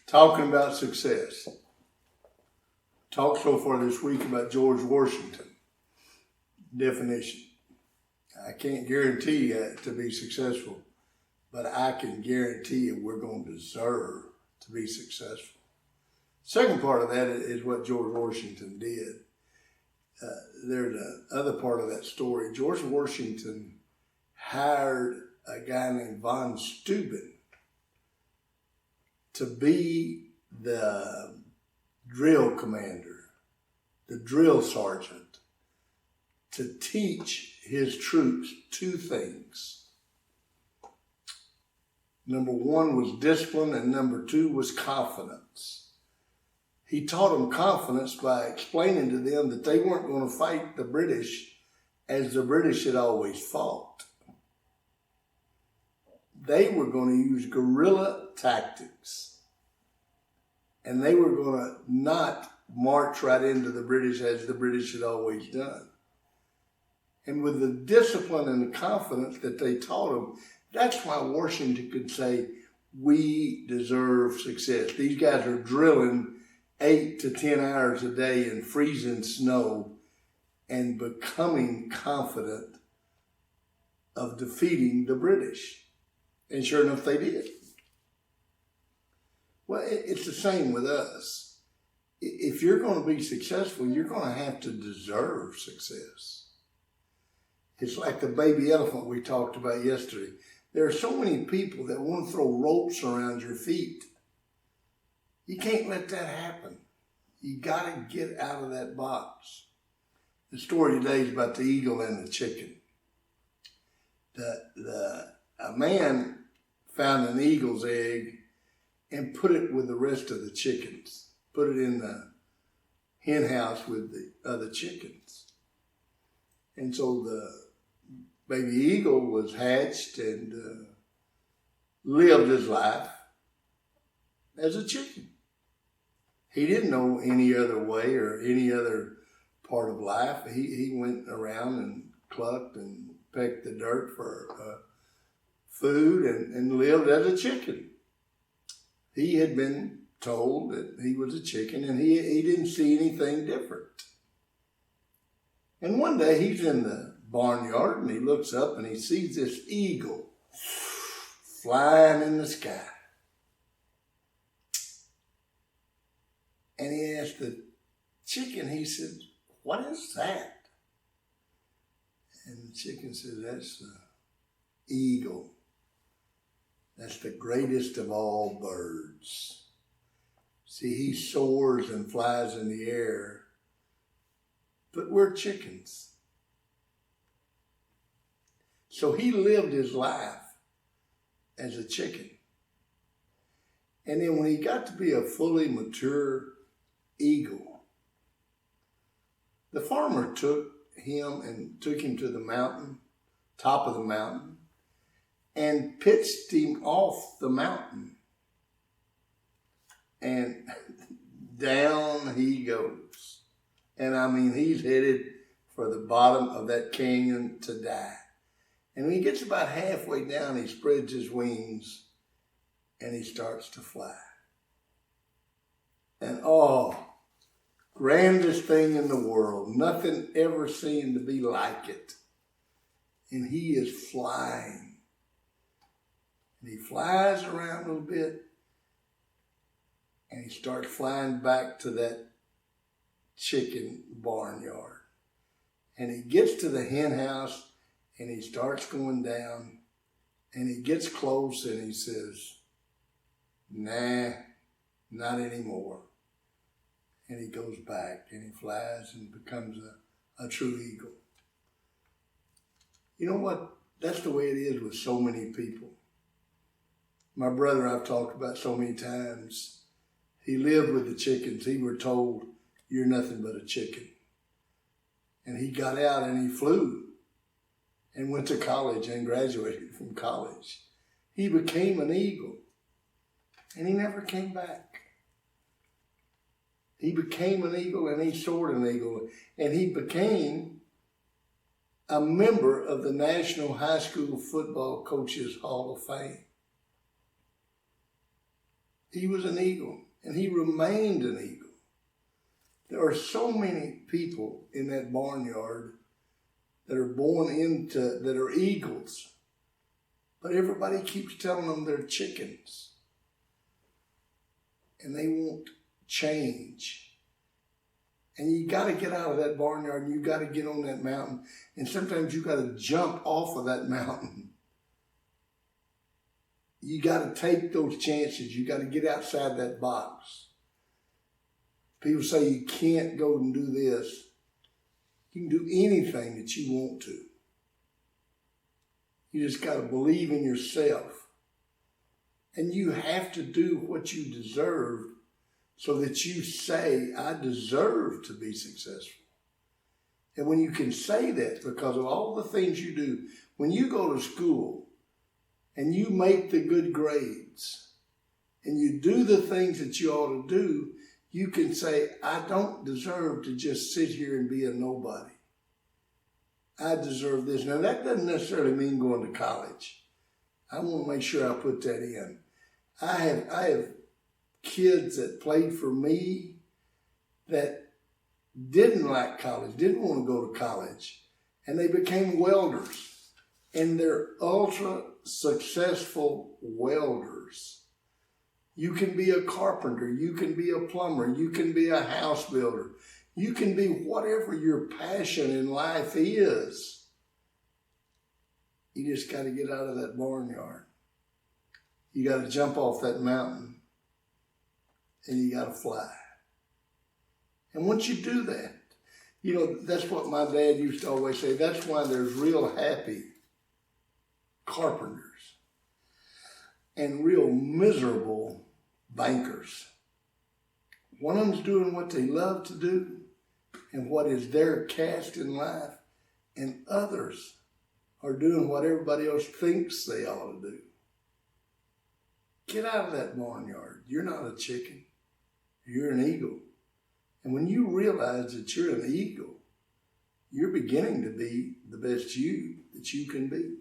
Talking about success. Talked so far this week about George Washington. Definition. I can't guarantee you to be successful, but I can guarantee you we're going to deserve to be successful. Second part of that is what George Washington did. There's another part of that story. George Washington hired a guy named von Steuben to be the drill commander, the drill sergeant, to teach his troops two things. Number one was discipline, and number two was confidence. He taught them confidence by explaining to them that they weren't going to fight the British as the British had always fought. They were going to use guerrilla tactics, and they were going to not march right into the British as the British had always done. And with the discipline and the confidence that they taught them, that's why Washington could say, we deserve success. These guys are drilling 8 to 10 hours a day in freezing snow and becoming confident of defeating the British. And sure enough, they did. Well, it's the same with us. If you're going to be successful, you're going to have to deserve success. It's like the baby elephant we talked about yesterday. There are so many people that want to throw ropes around your feet. You can't let that happen. You got to get out of that box. The story today is about the eagle and the chicken. A man found an eagle's egg and put it with the rest of the chickens. Put it in the hen house with the other chickens. And so the baby eagle was hatched and lived his life as a chicken. He didn't know any other way or any other part of life. He went around and clucked and pecked the dirt for food and lived as a chicken. He had been told that he was a chicken and he didn't see anything different. And one day he's in the barnyard and he looks up and he sees this eagle flying in the sky. And he asked the chicken, he said, what is that? And the chicken said, that's the eagle. That's the greatest of all birds. See, he soars and flies in the air, but we're chickens. So he lived his life as a chicken. And then when he got to be a fully mature eagle, the farmer took him to the mountain, top of the mountain, and pitched him off the mountain. And down he goes. And I mean, he's headed for the bottom of that canyon to die. And when he gets about halfway down, he spreads his wings and he starts to fly. And grandest thing in the world. Nothing ever seemed to be like it. And he is flying. And he flies around a little bit. And he starts flying back to that chicken barnyard. And he gets to the hen house and he starts going down. And he gets close and he says, nah, not anymore. And he goes back and he flies and becomes a true eagle. You know what? That's the way it is with so many people. My brother I've talked about so many times. He lived with the chickens. He were told, you're nothing but a chicken. And he got out and he flew and went to college and graduated from college. He became an eagle and he never came back. He became an eagle and he soared an eagle and he became a member of the National High School Football Coaches Hall of Fame. He was an eagle, and he remained an eagle. There are so many people in that barnyard that are that are eagles, but everybody keeps telling them they're chickens, and they won't change. And you got to get out of that barnyard, and you got to get on that mountain, and sometimes you got to jump off of that mountain. You got to take those chances. You got to get outside that box. People say you can't go and do this. You can do anything that you want to. You just got to believe in yourself. And you have to do what you deserve so that you say, I deserve to be successful. And when you can say that because of all the things you do, when you go to school and you make the good grades and you do the things that you ought to do, you can say, I don't deserve to just sit here and be a nobody. I deserve this. Now, that doesn't necessarily mean going to college. I want to make sure I put that in. I have kids that played for me that didn't like college, didn't want to go to college, and they became welders. And they're ultra successful welders. You can be a carpenter, you can be a plumber, you can be a house builder. You can be whatever your passion in life is. You just got to get out of that barnyard. You got to jump off that mountain and you got to fly. And once you do that, you know, that's what my dad used to always say. That's why there's real happy carpenters and real miserable bankers. One of them's doing what they love to do and what is their cast in life, and others are doing what everybody else thinks they ought to do. Get out of that barnyard. You're not a chicken. You're an eagle. And when you realize that you're an eagle, you're beginning to be the best you that you can be.